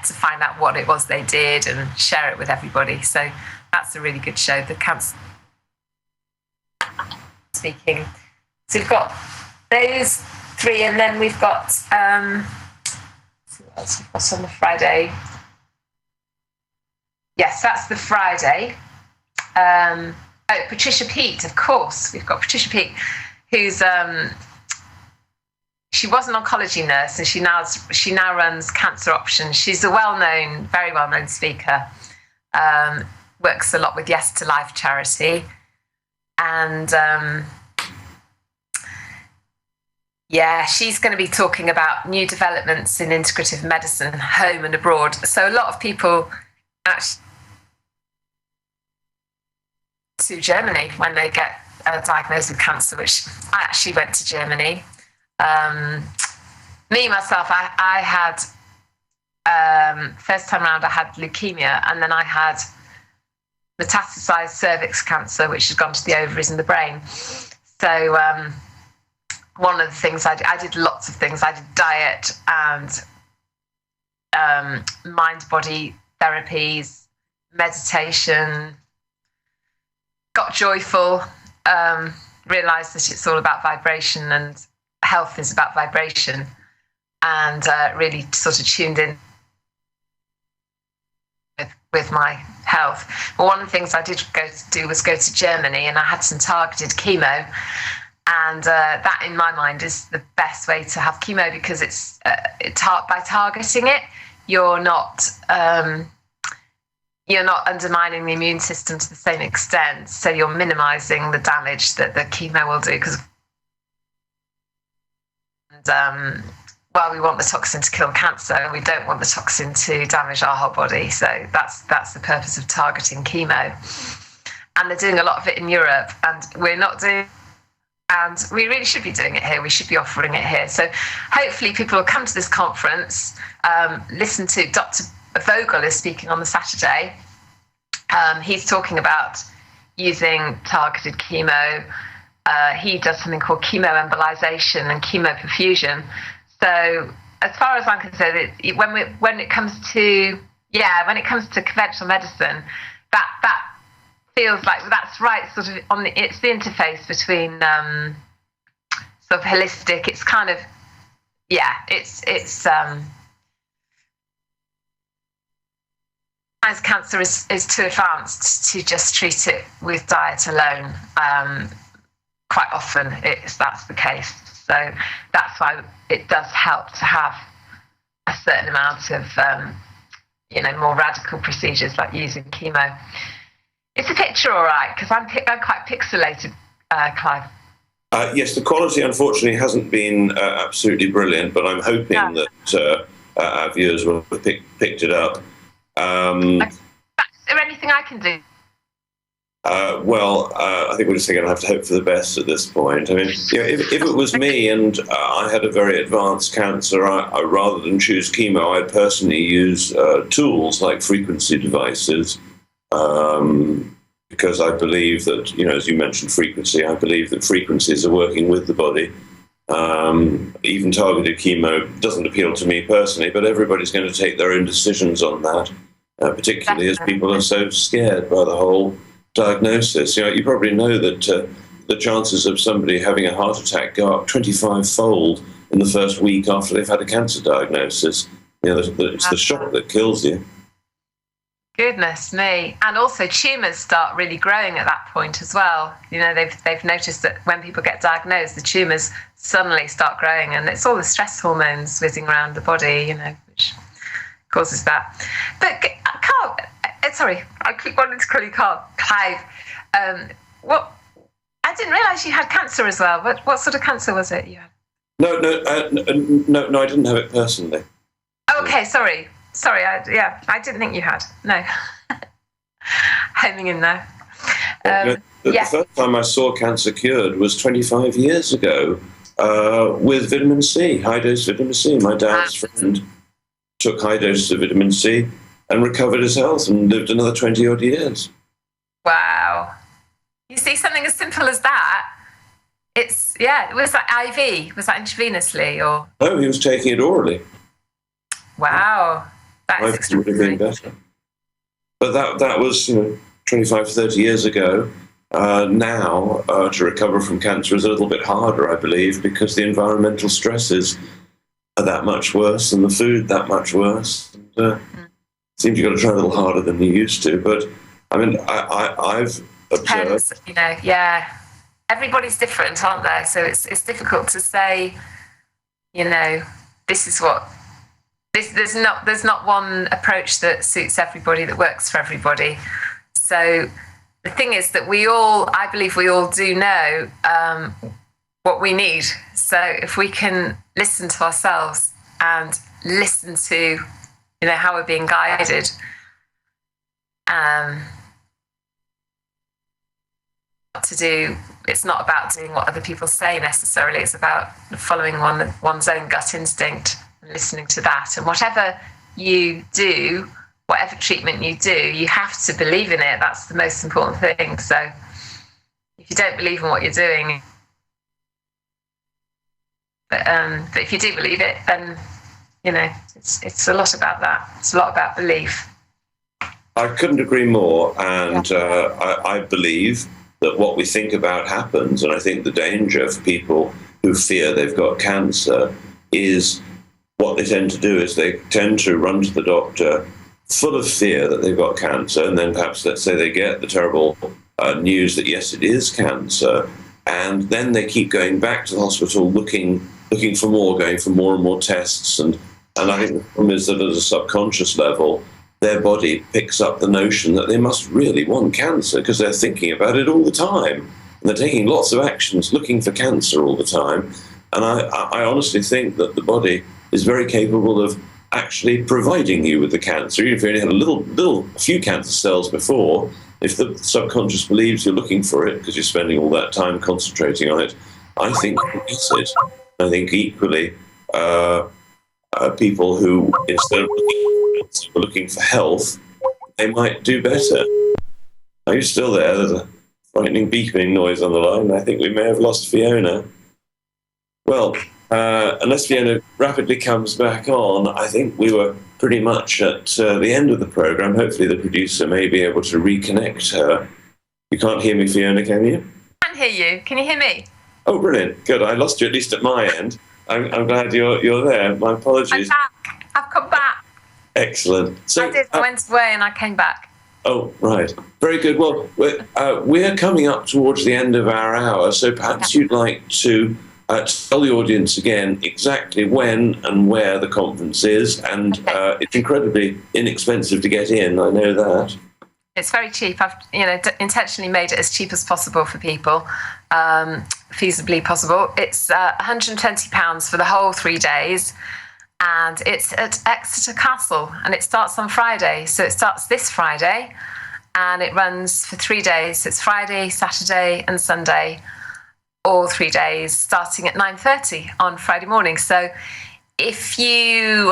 [SPEAKER 3] to find out what it was they did and share it with everybody. So that's a really good show, the Cancer Speaking. So we've got those three, and then we've got what else we've got on the Friday. Yes, that's the Friday. Patricia Peat, of course. We've got Patricia Peat, who's she was an oncology nurse, and she now runs Cancer Options. She's a very well-known speaker. Works a lot with Yes to Life charity, and she's going to be talking about new developments in integrative medicine, home and abroad. So a lot of people actually to Germany when they get diagnosed with cancer, which I actually went to Germany. Myself, I had first time around I had leukemia, and then I had metastasized cervix cancer, which had gone to the ovaries and the brain. So one of the things I did lots of things. I did diet and mind-body therapies, meditation, got joyful, realised that it's all about vibration and health is about vibration. and really sort of tuned in with my health. But one of the things I did was go to Germany, and I had some targeted chemo, and that in my mind is the best way to have chemo, because it's by targeting it, you're not undermining the immune system to the same extent, so you're minimizing the damage that the chemo will do. Because well, we want the toxin to kill cancer, and we don't want the toxin to damage our whole body. So that's the purpose of targeting chemo. And they're doing a lot of it in Europe, and we're not doing, and we really should be doing it here. We should be offering it here. So hopefully people will come to this conference, listen to Dr. Vogel is speaking on the Saturday. He's talking about using targeted chemo. He does something called chemoembolization and chemoperfusion. So as far as I'm concerned, when it comes to conventional medicine, that feels like that's right, sort of it's the interface between sort of holistic. It's kind of cancer is too advanced to just treat it with diet alone. Quite often that's the case. So that's why it does help to have a certain amount of, more radical procedures like using chemo. Is the picture all right? Because I'm quite pixelated, Clive.
[SPEAKER 1] Yes, the quality unfortunately hasn't been absolutely brilliant, but I'm hoping that our viewers will have picked it up.
[SPEAKER 3] Is there anything I can do?
[SPEAKER 1] I think we're just going to have to hope for the best at this point. I mean, if it was me and I had a very advanced cancer, I rather than choose chemo, I'd personally use tools like frequency devices, because I believe that, as you mentioned frequency, I believe that frequencies are working with the body. Even targeted chemo doesn't appeal to me personally, but everybody's going to take their own decisions on that, particularly as people are so scared by the whole diagnosis. You probably know that the chances of somebody having a heart attack go up 25-fold in the first week after they've had a cancer diagnosis. It's the shock that kills you.
[SPEAKER 3] Goodness me. And also tumours start really growing at that point as well. They've noticed that when people get diagnosed, the tumours suddenly start growing, and it's all the stress hormones whizzing around the body, which causes that. But Carl, sorry, I keep wanting to call you Carl. Clive, I didn't realise you had cancer as well. What sort of cancer was it you had?
[SPEAKER 1] No, I didn't have it personally.
[SPEAKER 3] Oh, okay, sorry, I didn't think you had. No, homing in there.
[SPEAKER 1] The first time I saw cancer cured was 25 years ago with vitamin C, high-dose vitamin C. My dad's friend took high doses of vitamin C and recovered his health and lived another 20-odd years.
[SPEAKER 3] Wow. You see, something as simple as that, was that IV? Was that intravenously? Or?
[SPEAKER 1] No, he was taking it orally.
[SPEAKER 3] Wow. That is extraordinary.
[SPEAKER 1] Would have been better. But that was 25, 30 years ago. Now, to recover from cancer is a little bit harder, I believe, because the environmental stresses are that much worse and the food that much worse. And, seems you've got to try a little harder than you used to. But, I mean, I've observed... everybody's different, aren't they? So it's difficult to say, this is what... There's not one approach that suits everybody, that works for everybody. So the thing is that I believe we all do know what we need. So if we can listen to ourselves and listen to, how we're being guided, it's not about doing what other people say necessarily. It's about following one's own gut instinct and listening to that. And whatever you do, whatever treatment you do, you have to believe in it. That's the most important thing. So if you don't believe in what you're doing, but if you do believe it, then it's a lot about that. It's a lot about belief. I couldn't agree more, and I believe that what we think about happens, and I think the danger for people who fear they've got cancer is what they tend to do is they tend to run to the doctor full of fear that they've got cancer, and then perhaps, let's say, they get the terrible news that yes, it is cancer, and then they keep going back to the hospital looking for more, going for more and more tests, and I think the problem is that at a subconscious level, their body picks up the notion that they must really want cancer because they're thinking about it all the time, and they're taking lots of actions looking for cancer all the time. And I honestly think that the body is very capable of actually providing you with the cancer, even if you only had a few cancer cells before. If the subconscious believes you're looking for it because you're spending all that time concentrating on it, I think you can get it. I think equally, people who, instead of looking for health, they might do better. Are you still there? There's a frightening beeping noise on the line. I think we may have lost Fiona. Well, unless Fiona rapidly comes back on, I think we were pretty much at the end of the programme. Hopefully the producer may be able to reconnect her. You can't hear me, Fiona, can you?
[SPEAKER 3] I can hear you. Can you hear me?
[SPEAKER 1] Oh, brilliant. Good. I lost you at least at my end. I'm glad you're there. My apologies.
[SPEAKER 3] I'm back. I've come back.
[SPEAKER 1] Excellent. So,
[SPEAKER 3] I did. I went away and I came back.
[SPEAKER 1] Oh, right. Very good. Well, we're coming up towards the end of our hour, so perhaps you'd like to tell the audience again exactly when and where the conference is, and it's incredibly inexpensive to get in. I know that.
[SPEAKER 3] It's very cheap. I've intentionally made it as cheap as possible for people, feasibly possible. It's £120 for the whole 3 days, and it's at Exeter Castle, and it starts on Friday. So it starts this Friday, and it runs for 3 days. It's Friday, Saturday, and Sunday, all 3 days, starting at 9:30 on Friday morning. So if you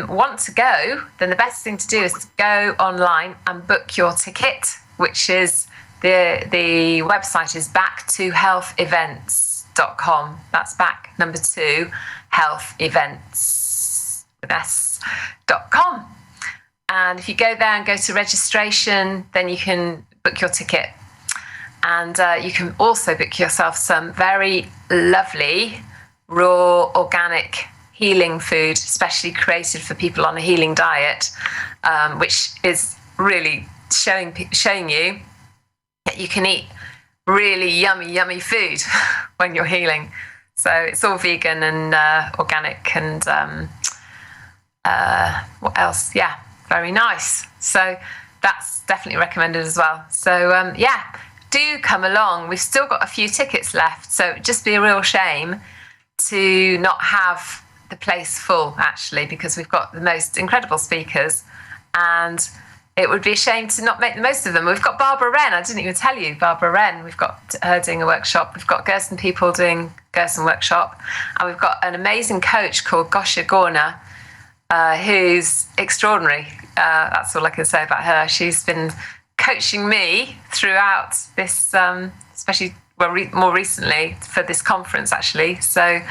[SPEAKER 3] want to go, then the best thing to do is to go online and book your ticket, which is the website is back2healthevents.com. That's back number 2 healthevents.com. And if you go there and go to registration, then you can book your ticket. And you can also book yourself some very lovely, raw, organic healing food, especially created for people on a healing diet, which is really showing you that you can eat really yummy food when you're healing. So it's all vegan and organic and what else? Yeah, very nice. So that's definitely recommended as well. So do come along. We've still got a few tickets left, so it'd just be a real shame to not have the place full, actually, because we've got the most incredible speakers, and it would be a shame to not make the most of them. We've got Barbara Wren. I didn't even tell you, Barbara Wren. We've got her doing a workshop. We've got Gerson people doing Gerson workshop, and we've got an amazing coach called Gosha Gorna, who's extraordinary. That's all I can say about her. She's been coaching me throughout this, especially more recently for this conference, actually. So,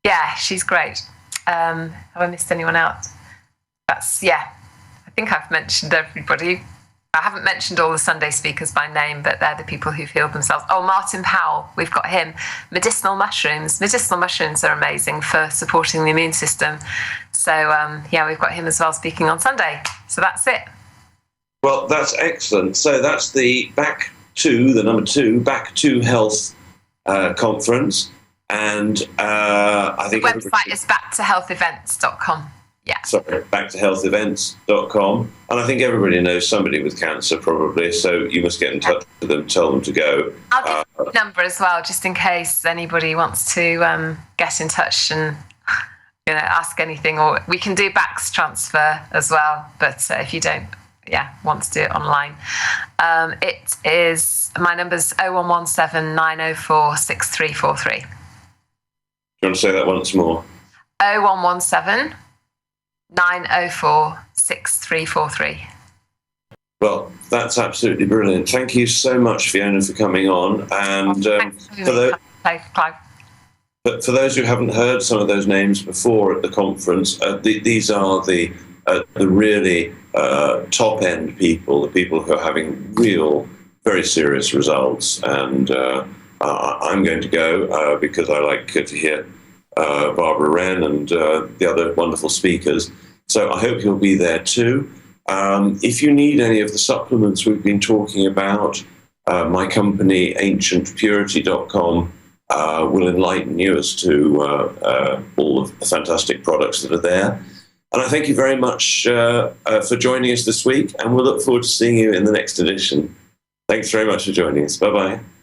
[SPEAKER 3] yeah, she's great. Have I missed anyone else? I think I've mentioned everybody. I haven't mentioned all the Sunday speakers by name, but they're the people who've healed themselves. Oh, Martin Powell, we've got him. Medicinal mushrooms. Medicinal mushrooms are amazing for supporting the immune system. So, we've got him as well speaking on Sunday. So that's it.
[SPEAKER 1] Well, that's excellent. So that's the Back to Health conference. And I think
[SPEAKER 3] the website is back2healthevents.com. Yeah.
[SPEAKER 1] Sorry, back2healthevents.com. And I think everybody knows somebody with cancer, probably. So you must get in touch with them, tell them to go.
[SPEAKER 3] I'll give the number as well, just in case anybody wants to get in touch and ask anything. Or we can do backs transfer as well. But if you don't want to do it online, it is, my number's 0117 904 6343.
[SPEAKER 1] Do you want to say that once more?
[SPEAKER 3] 0117 904 6343.
[SPEAKER 1] Well, that's absolutely brilliant. Thank you so much, Fiona, for coming on. And for those who haven't heard some of those names before at the conference, these are the really top-end people, the people who are having real, very serious results. And I'm going to go because I like to hear Barbara Wren and the other wonderful speakers. So I hope you'll be there too. If you need any of the supplements we've been talking about, my company, ancientpurity.com, will enlighten you as to all of the fantastic products that are there. And I thank you very much for joining us this week, and we'll look forward to seeing you in the next edition. Thanks very much for joining us. Bye-bye.